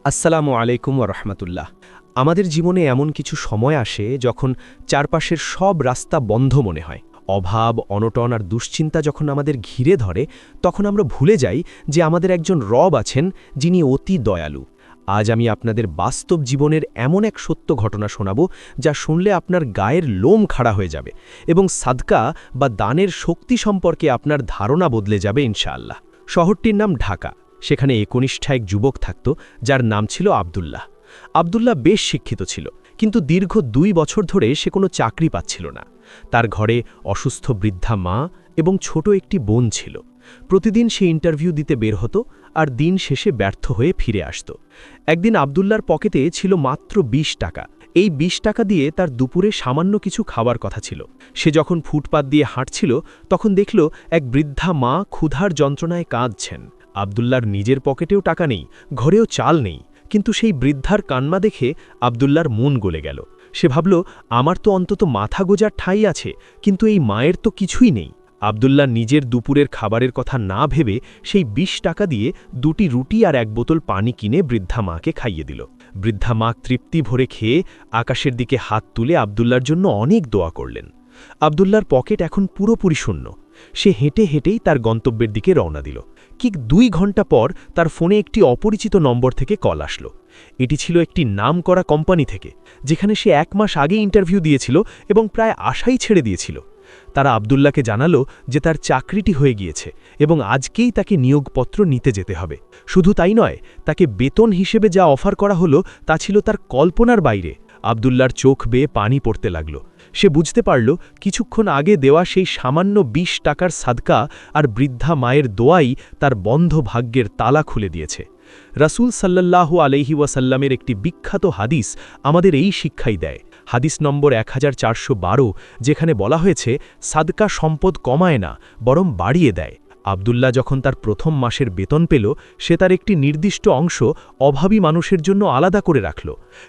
আসসালামু আলাইকুম ওয়া রাহমাতুল্লাহ। আমাদের জীবনে এমন কিছু সময় আসে যখন চারপাশের সব রাস্তা বন্ধ মনে হয়। অভাব, অনটন আর দুশ্চিন্তা যখন আমাদের ঘিরে ধরে, তখন আমরা ভুলে যাই যে আমাদের একজন রব আছেন যিনি অতি দয়ালু। আজ আমি আপনাদের বাস্তব জীবনের এমন এক সত্য ঘটনা শোনাব যা শুনলে আপনার গায়ের লোম খাড়া হয়ে যাবে এবং সাদকা বা দানের শক্তি সম্পর্কে আপনার ধারণা বদলে যাবে ইনশাআল্লাহ। শহরটির নাম ঢাকা। সেখানে একনিষ্ঠ এক যুবক থাকত যার নাম ছিল আব্দুল্লাহ। আব্দুল্লাহ বেশ শিক্ষিত ছিল, কিন্তু দীর্ঘ 2 বছর ধরে সে কোনো চাকরি পাচ্ছিল না। তার ঘরে অসুস্থ বৃদ্ধা মা এবং ছোট একটি বোন ছিল। প্রতিদিন সে ইন্টারভিউ দিতে বের হতো আর দিন শেষে ব্যর্থ হয়ে ফিরে আসত। একদিন আব্দুল্লাহর পকেটে ছিল মাত্র 20 টাকা। এই 20 টাকা দিয়ে তার দুপুরে সামান্য কিছু খাবার কথা ছিল। সে যখন ফুটপাত দিয়ে হাঁটছিল তখন দেখল এক বৃদ্ধা মা ক্ষুধার যন্ত্রণায় কাঁদছেন। আব্দুল্লাহর নিজের পকেটেও টাকা নেই, ঘরেও চাল নেই, কিন্তু সেই বৃদ্ধার কান্না দেখে আব্দুল্লাহর মন গলে গেল। সে ভাবল, আমার তো অন্তত মাথা গোজার ঠাঁই আছে, কিন্তু এই মায়ের তো কিছুই নেই। আব্দুল্লাহ নিজের দুপুরের খাবারের কথা না ভেবে সেই 20 টাকা দিয়ে 2টি রুটি আর 1 বোতল পানি কিনে বৃদ্ধা মাকে খাইয়ে দিল। বৃদ্ধা মা তৃপ্তি ভরে খেয়ে আকাশের দিকে হাত তুলে আব্দুল্লাহর জন্য অনেক দোয়া করলেন। আব্দুল্লাহর পকেট এখন পুরোপুরি শূন্য। সে হেঁটে হেঁটেই তার গন্তব্যের দিকে রওনা দিল। ঠিক 2 ঘন্টা পর তার ফোনে একটি অপরিচিত নম্বর থেকে কল আসলো। এটি ছিল একটি নামকরা কোম্পানি থেকে, যেখানে সে 1 মাস আগে ইন্টারভিউ দিয়েছিল এবং প্রায় আশাই ছেড়ে দিয়েছিল। তারা আব্দুল্লাহকে জানালো যে তার চাকরিটি হয়ে গিয়েছে এবং আজকেই তাকে নিয়োগপত্র নিতে যেতে হবে। শুধু তাই নয়, তাকে বেতন হিসেবে যা অফার করা হলো তা ছিল তার কল্পনার বাইরে। আব্দুল্লাহর চোখ বেয়ে পানি পড়তে লাগল। সে বুঝতে পারল কিছুক্ষণ আগে দেওয়া সেই সামান্য 20 টাকার সাদকা আর বৃদ্ধা মায়ের দোয়াই তার বন্ধ ভাগ্যের তালা খুলে দিয়েছে। রাসূল সাল্লাল্লাহু আলাইহি ওয়াসাল্লামের একটি বিখ্যাত হাদিস আমাদের এই শিক্ষাই দেয়। হাদিস নম্বর 1412, যেখানে বলা হয়েছে, সাদকা সম্পদ কমায় না, বরং বাড়িয়ে দেয়। আব্দুল্লাহ যখন তার প্রথম মাসের বেতন পেল, সে তার একটি নির্দিষ্ট অংশ অভাবী মানুষের জন্য আলাদা করে রাখল,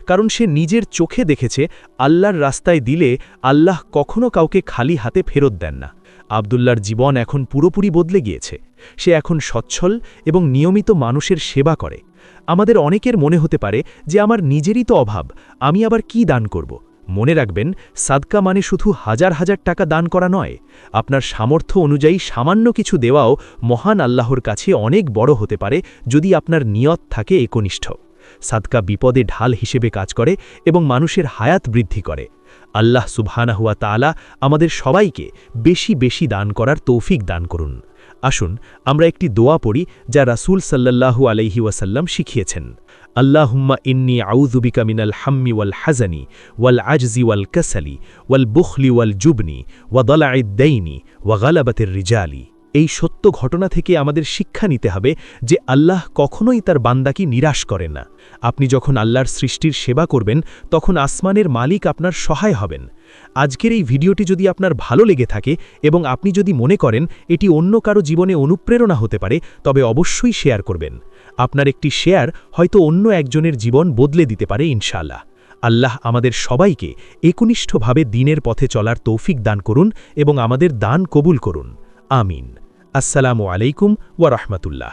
কারণ সে নিজের চোখে দেখেছে আল্লাহর রাস্তায় দিলে আল্লাহ কখনো কাউকে খালি হাতে ফেরত দেন না। আব্দুল্লাহর জীবন এখন পুরোপুরি বদলে গিয়েছে। সে এখন সচ্ছল এবং নিয়মিত মানুষের সেবা করে। আমাদের অনেকের মনে হতে পারে যে আমার নিজেরই তো অভাব, আমি আবার কি দান করব। মনে রাখবেন, সাদকা মানে শুধু হাজার হাজার টাকা দান করা নয়। আপনার সামর্থ্য অনুযায়ী সামান্য কিছু দেওয়াও মহান আল্লাহর কাছে অনেক বড় হতে পারে, যদি আপনার নিয়ত থাকে একনিষ্ঠ। সাদকা বিপদে ঢাল হিসেবে কাজ করে এবং মানুষের হায়াত বৃদ্ধি করে। আল্লাহ সুবহানাহু ওয়া তাআলা আমাদের সবাইকে বেশি বেশি দান করার তৌফিক দান করুন। আসুন আমরা একটি দোয়া পড়ি যা রাসূল সাল্লাল্লাহু আলাইহি ওয়াসাল্লাম শিখিয়েছেন। আল্লাহুম্মা ইন্নী আউযু বিকা মিনাল হাম্মি ওয়াল হাযানি ওয়াল আজজি ওয়াল কাসালি ওয়াল বুখলি ওয়াল জুবনি ওয়া দালা'id দাইনি ওয়া গালাবাতির রিজালি। এই সত্য ঘটনা থেকে আমাদের শিক্ষা নিতে হবে যে আল্লাহ কখনোই তার বান্দাকে নিরাশ করেন না। আপনি যখন আল্লাহর সৃষ্টির সেবা করবেন, তখন আসমানের মালিক আপনার সহায় হবেন। আজকের এই ভিডিওটি যদি আপনার ভালো লেগে থাকে এবং আপনি যদি মনে করেন এটি অন্য কারো জীবনে অনুপ্রেরণা হতে পারে, তবে অবশ্যই শেয়ার করবেন। আপনার একটি শেয়ার হয়তো অন্য একজনের জীবন বদলে দিতে পারে ইনশাআল্লাহ। আল্লাহ আমাদের সবাইকে একনিষ্ঠভাবে দ্বীনের পথে চলার তৌফিক দান করুন এবং আমাদের দান কবুল করুন। আমিন। আসসালামু আলাইকুম ওয়া রাহমাতুল্লাহ।